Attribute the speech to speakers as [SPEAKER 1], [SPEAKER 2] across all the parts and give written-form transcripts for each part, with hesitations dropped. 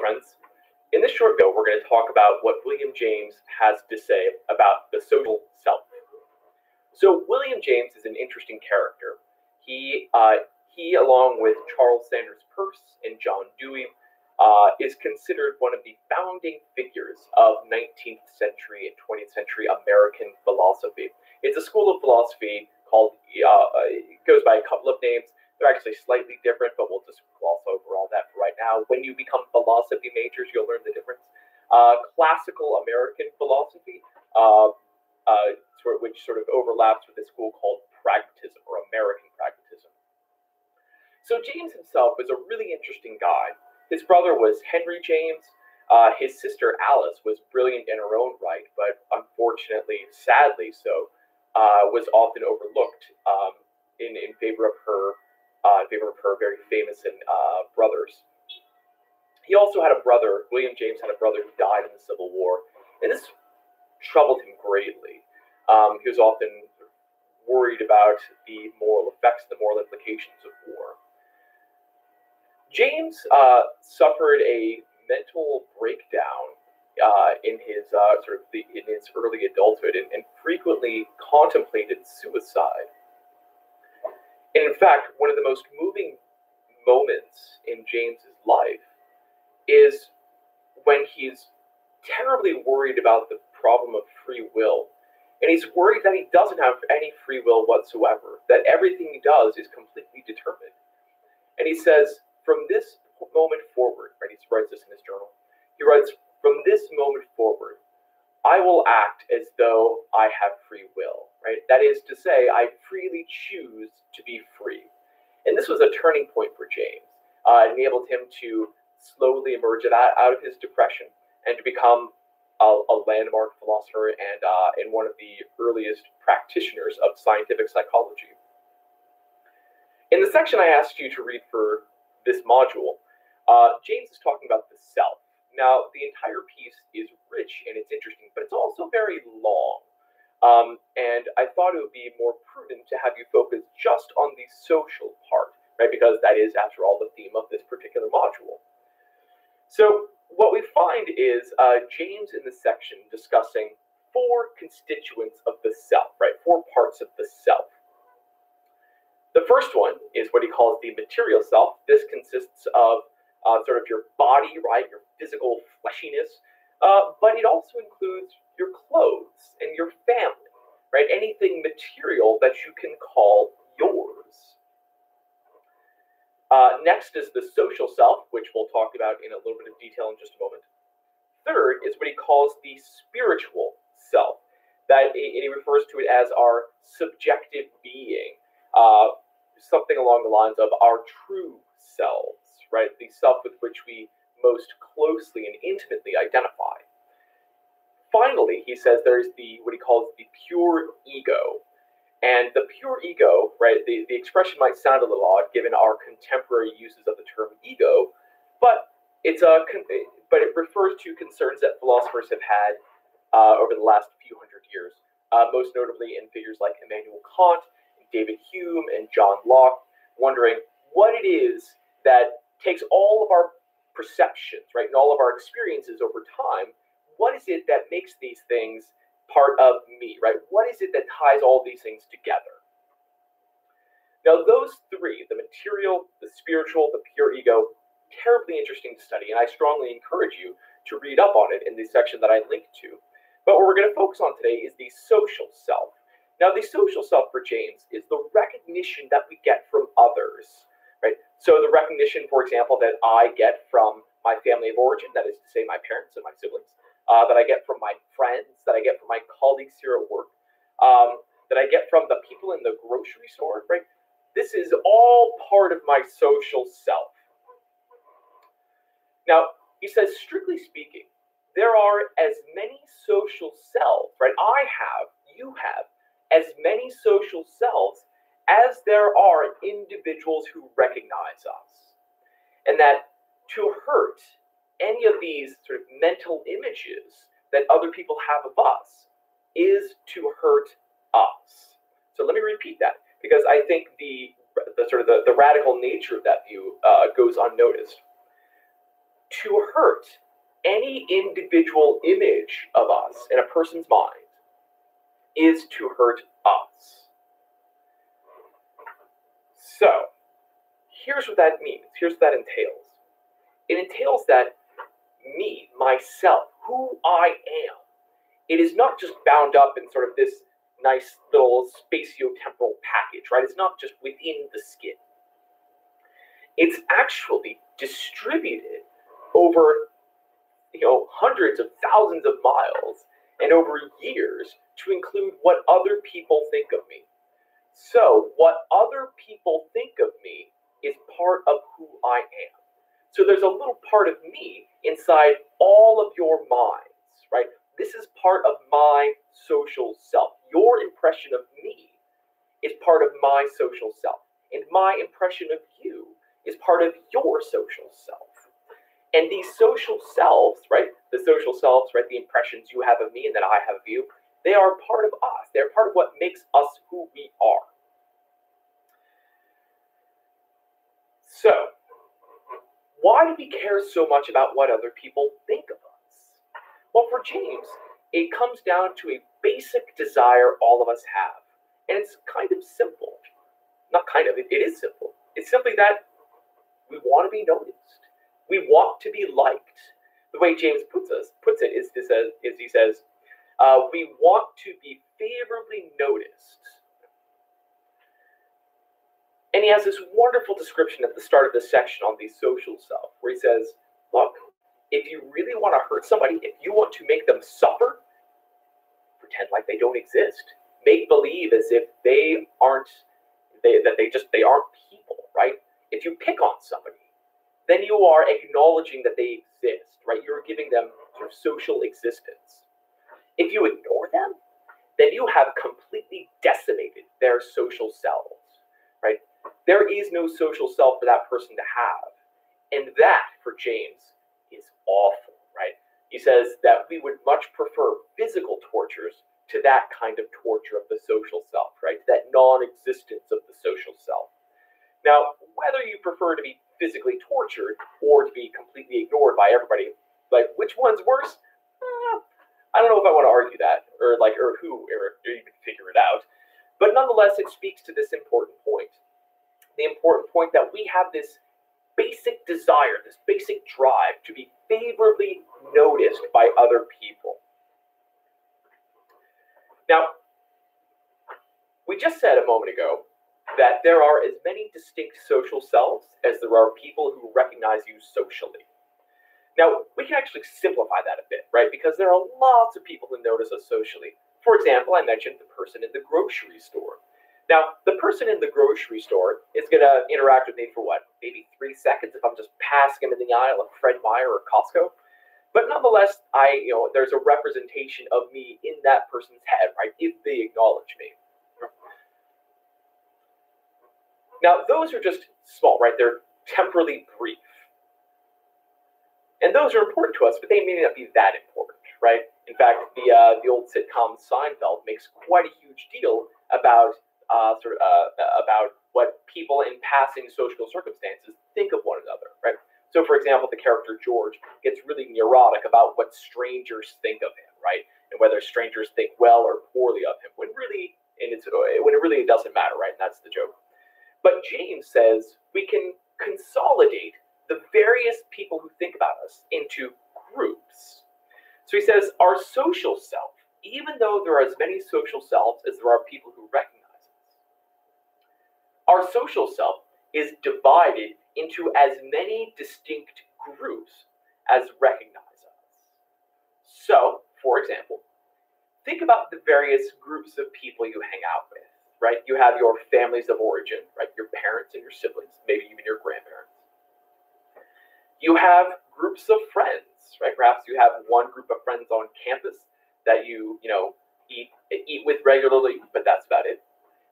[SPEAKER 1] friends. In this short video, we're going to talk about what William James has to say about the social self. So William James is an interesting character. He along with Charles Sanders Peirce and John Dewey, is considered one of the founding figures of 19th century and 20th century American philosophy. It's a school of philosophy called, it goes by a couple of names. They're actually slightly different, but we'll just gloss over all that for right now. When you become philosophy majors, you'll learn the difference. Classical American philosophy, which sort of overlaps with a school called pragmatism, or American pragmatism. So James himself was a really interesting guy. His brother was Henry James. His sister Alice was brilliant in her own right, but unfortunately, sadly so, was often overlooked in favor of her very famous brothers. He also had a brother. William James had a brother who died in the Civil War, and this troubled him greatly. He was often worried about the moral effects, the moral implications of war. James suffered a mental breakdown in his in his early adulthood, and frequently contemplated suicide. And in fact, one of the most moving moments in James's life is when he's terribly worried about the problem of free will. And he's worried that he doesn't have any free will whatsoever, that everything he does is completely determined. And he says, from this moment forward, right, he writes this in his journal, he writes, from this moment forward, I will act as though I have free will, right? That is to say, I freely choose to be free. And this was a turning point for James. It enabled him to slowly emerge out of his depression and to become a landmark philosopher and one of the earliest practitioners of scientific psychology. In the section I asked you to read for this module, James is talking about the self. Now, the entire piece is rich and it's interesting, but it's also very long. And I thought it would be more prudent to have you focus just on the social part, right? Because that is, after all, the theme of this particular module. So what we find is James in this section discussing four constituents of the self, right? Four parts of the self. The first one is what he calls the material self. This consists of sort of your body, right, your physical fleshiness, but it also includes your clothes and your family, right, anything material that you can call yours. Next is the social self, which we'll talk about in a little bit of detail in just a moment. Third is what he calls the spiritual self, and he refers to it as our subjective being, something along the lines of our true selves, right? The self with which we most closely and intimately identify. Finally, he says there's what he calls the pure ego. And the pure ego, right, the expression might sound a little odd given our contemporary uses of the term ego, but it refers to concerns that philosophers have had over the last few hundred years, most notably in figures like Immanuel Kant, David Hume, and John Locke, wondering what it is that takes all of our perceptions, right, and all of our experiences over time. What is it that makes these things part of me, right? What is it that ties all these things together? Now, those three, the material, the spiritual, the pure ego, terribly interesting to study, and I strongly encourage you to read up on it in the section that I linked to. But what we're going to focus on today is the social self. Now, the social self for James is the recognition that we get from others, right? So the recognition, for example, that I get from my family of origin, that is to say my parents and my siblings, that I get from my friends, that I get from my colleagues here at work, that I get from the people in the grocery store, right? This is all part of my social self. Now, he says, strictly speaking, there are as many social selves, right? I have, you have, as many social selves as there are individuals who recognize us. And that to hurt any of these sort of mental images that other people have of us is to hurt us. So let me repeat that, because I think the radical nature of that view goes unnoticed. To hurt any individual image of us in a person's mind is to hurt us. So, here's what that means. Here's what that entails. It entails that me, myself, who I am, it is not just bound up in sort of this nice little spatio-temporal package, right? It's not just within the skin. It's actually distributed over, hundreds of thousands of miles and over years to include what other people think of me. So what other people think of me is part of who I am. So there's a little part of me inside all of your minds, right? This is part of my social self. Your impression of me is part of my social self. And my impression of you is part of your social self. And these social selves, right? The social selves, right? The impressions you have of me and that I have of you, they are part of us. They're part of what makes us who we are. So, why do we care so much about what other people think of us? Well, for James, it comes down to a basic desire all of us have. And it's kind of simple. Not kind of, it is simple. It's simply that we want to be noticed. We want to be liked. The way James puts it is he says, we want to be favorably noticed. And he has this wonderful description at the start of this section on the social self, where he says, look, if you really want to hurt somebody, if you want to make them suffer, pretend like they don't exist. Make believe as if they aren't people, right? If you pick on somebody, then you are acknowledging that they exist, right? You're giving them sort of social existence. If you ignore them, then you have completely decimated their social selves, right? There is no social self for that person to have. And that, for James, is awful, right? He says that we would much prefer physical tortures to that kind of torture of the social self, right? That non-existence of the social self. Now, whether you prefer to be physically tortured or to be completely ignored by everybody, like which one's worse? I don't know if I want to argue that, or even figure it out. But nonetheless, it speaks to this important point. The important point that we have this basic desire, this basic drive to be favorably noticed by other people. Now, we just said a moment ago that there are as many distinct social selves as there are people who recognize you socially. Now, we can actually simplify that a bit, right? Because there are lots of people who notice us socially. For example, I mentioned the person in the grocery store. Now, the person in the grocery store is going to interact with me for what? Maybe 3 seconds if I'm just passing him in the aisle at Fred Meyer or Costco. But nonetheless, there's a representation of me in that person's head, right? If they acknowledge me. Now, those are just small, right? They're temporally brief. And those are important to us, but they may not be that important, right? In fact, the old sitcom Seinfeld makes quite a huge deal about about what people in passing social circumstances think of one another, right? So, for example, the character George gets really neurotic about what strangers think of him, right? And whether strangers think well or poorly of him, when it really doesn't matter, right? And that's the joke. But James says we can consolidate the various people who think about us into groups. So he says our social self, even though there are as many social selves as there are people who recognize us, our social self is divided into as many distinct groups as recognize us. So, for example, think about the various groups of people you hang out with, right? You have your families of origin, right? Your parents and your siblings, maybe even your grandparents. You have groups of friends, right? Perhaps you have one group of friends on campus that you eat with regularly, but that's about it.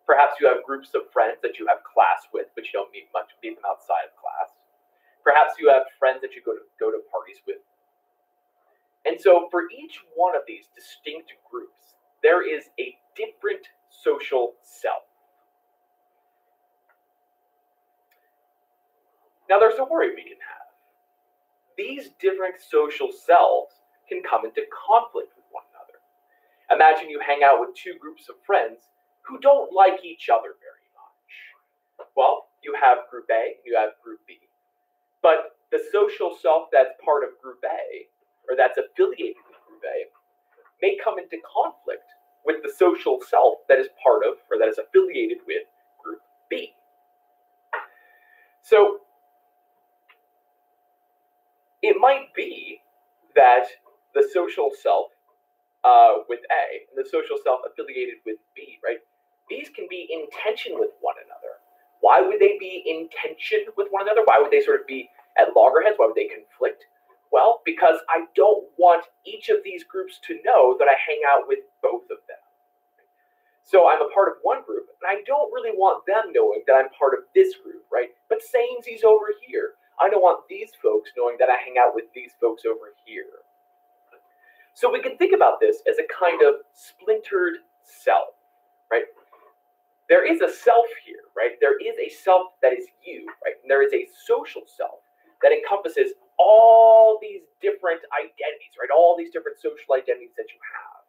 [SPEAKER 1] Perhaps you have groups of friends that you have class with, but you don't meet them outside of class. Perhaps you have friends that you go to parties with. And so for each one of these distinct groups, there is a different social self. Now there's a worry we can have. these different social selves can come into conflict with one another. Imagine you hang out with two groups of friends who don't like each other very much. Well, you have Group A, you have Group B. But the social self that's part of Group A, or that's affiliated with Group A, may come into conflict with the social self that is part of, or that is affiliated with Group B. So, it might be that the social self with A and the social self affiliated with B, right? These can be in tension with one another. Why would they be in tension with one another? Why would they sort of be at loggerheads? Why would they conflict? Well, because I don't want each of these groups to know that I hang out with both of them. So I'm a part of one group, and I don't really want them knowing that I'm part of this group, right? But samesies over here. I don't want these folks knowing that I hang out with these folks over here. So we can think about this as a kind of splintered self, right? There is a self here, right? There is a self that is you, right? And there is a social self that encompasses all these different identities, right? All these different social identities that you have.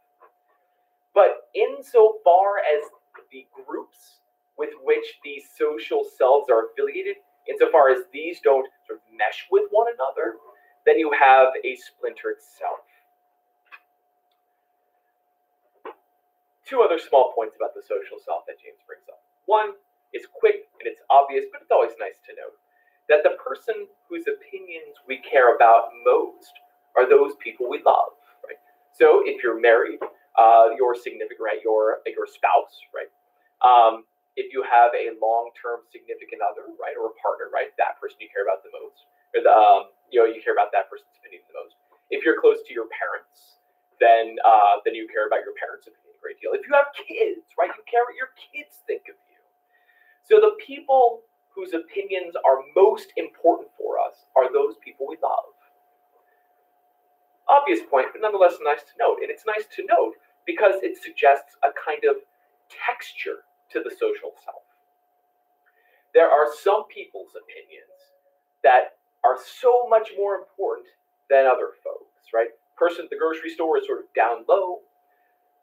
[SPEAKER 1] But insofar as the groups with which these social selves are affiliated, insofar as these don't sort of mesh with one another, then you have a splintered self. Two other small points about the social self that James brings up. One is quick and it's obvious, but it's always nice to note that the person whose opinions we care about most are those people we love, right? So if you're married, your significant, right, your spouse, right? If you have a long-term significant other, right, or a partner, right, that person you care about the most, or you care about that person's opinion the most. If you're close to your parents, then you care about your parents' opinion a great deal. If you have kids, right, you care what your kids think of you. So the people whose opinions are most important for us are those people we love. Obvious point, but nonetheless nice to note. And it's nice to note because it suggests a kind of texture to the social self. There are some people's opinions that are so much more important than other folks, right? Person at the grocery store is sort of down low.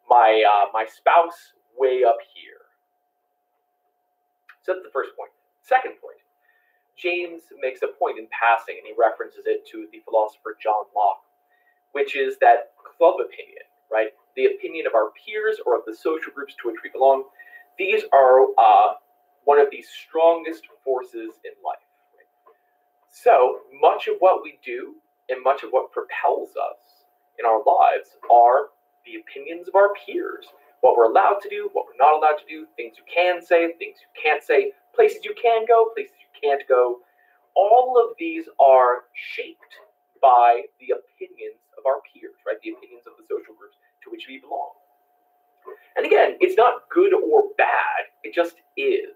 [SPEAKER 1] My spouse way up here. So that's the first point. Second point, James makes a point in passing, and he references it to the philosopher John Locke, which is that club opinion, right? The opinion of our peers or of the social groups to which we belong. These are one of the strongest forces in life. Right? So much of what we do and much of what propels us in our lives are the opinions of our peers. What we're allowed to do, what we're not allowed to do, things you can say, things you can't say, places you can go, places you can't go. All of these are shaped by the opinions of our peers, right? The opinions of the social groups to which we belong. And again, it's not good or bad, it just is.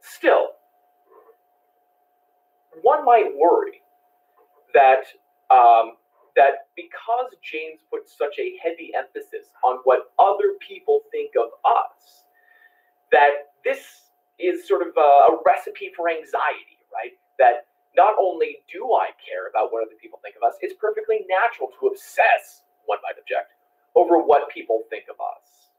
[SPEAKER 1] Still, one might worry that because James puts such a heavy emphasis on what other people think of us, that this is sort of a recipe for anxiety, right? That not only do I care about what other people think of us, it's perfectly natural to obsess, one might object, over what people think of us.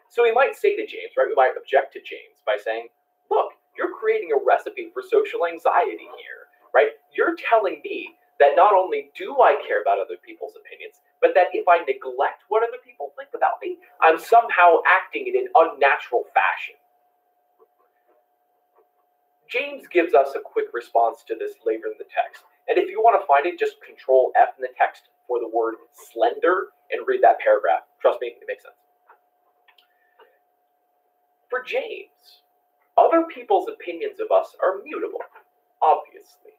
[SPEAKER 1] So we might say to James, right? We might object to James by saying, look, you're creating a recipe for social anxiety here, right? You're telling me that not only do I care about other people's opinions, but that if I neglect what other people think about me, I'm somehow acting in an unnatural fashion. James gives us a quick response to this later in the text. And if you want to find it, just Control F in the text for the word slender and read that paragraph. Trust me, it makes sense. For James, other people's opinions of us are mutable, obviously.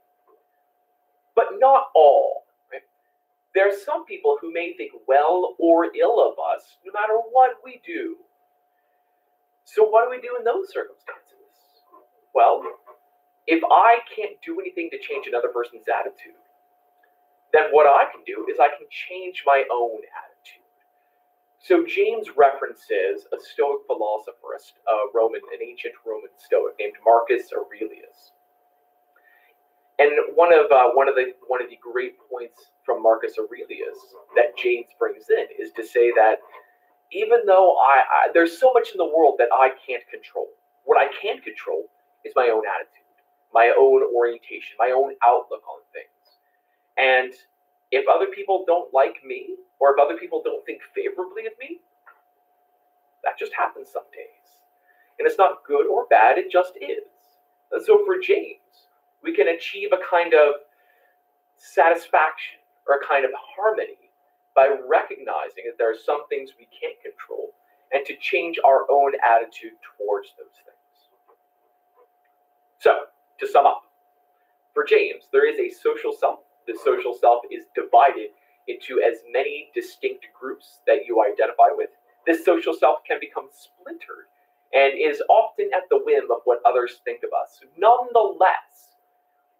[SPEAKER 1] But not all. Right? There are some people who may think well or ill of us no matter what we do. So what do we do in those circumstances? Well, if I can't do anything to change another person's attitude, then what I can do is I can change my own attitude. So James references a Stoic philosopher, an ancient Roman Stoic named Marcus Aurelius. And one of the great points from Marcus Aurelius that James brings in is to say that even though there's so much in the world that I can't control, what I can control is my own attitude, my own orientation, my own outlook on things. And if other people don't like me, or if other people don't think favorably of me, that just happens some days. And it's not good or bad, it just is. And so for James, we can achieve a kind of satisfaction or a kind of harmony by recognizing that there are some things we can't control and to change our own attitude towards those things. So, to sum up, for James, there is a social self. The social self is divided into as many distinct groups that you identify with. This social self can become splintered and is often at the whim of what others think of us. Nonetheless,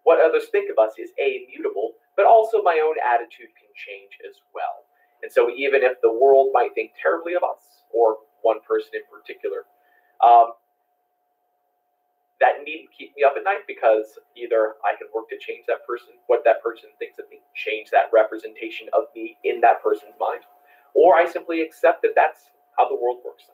[SPEAKER 1] what others think of us is immutable, but also my own attitude can change as well. And so even if the world might think terribly of us, or one person in particular, that needn't keep me up at night, because either I can work to change that person, what that person thinks of me, change that representation of me in that person's mind, or I simply accept that that's how the world works.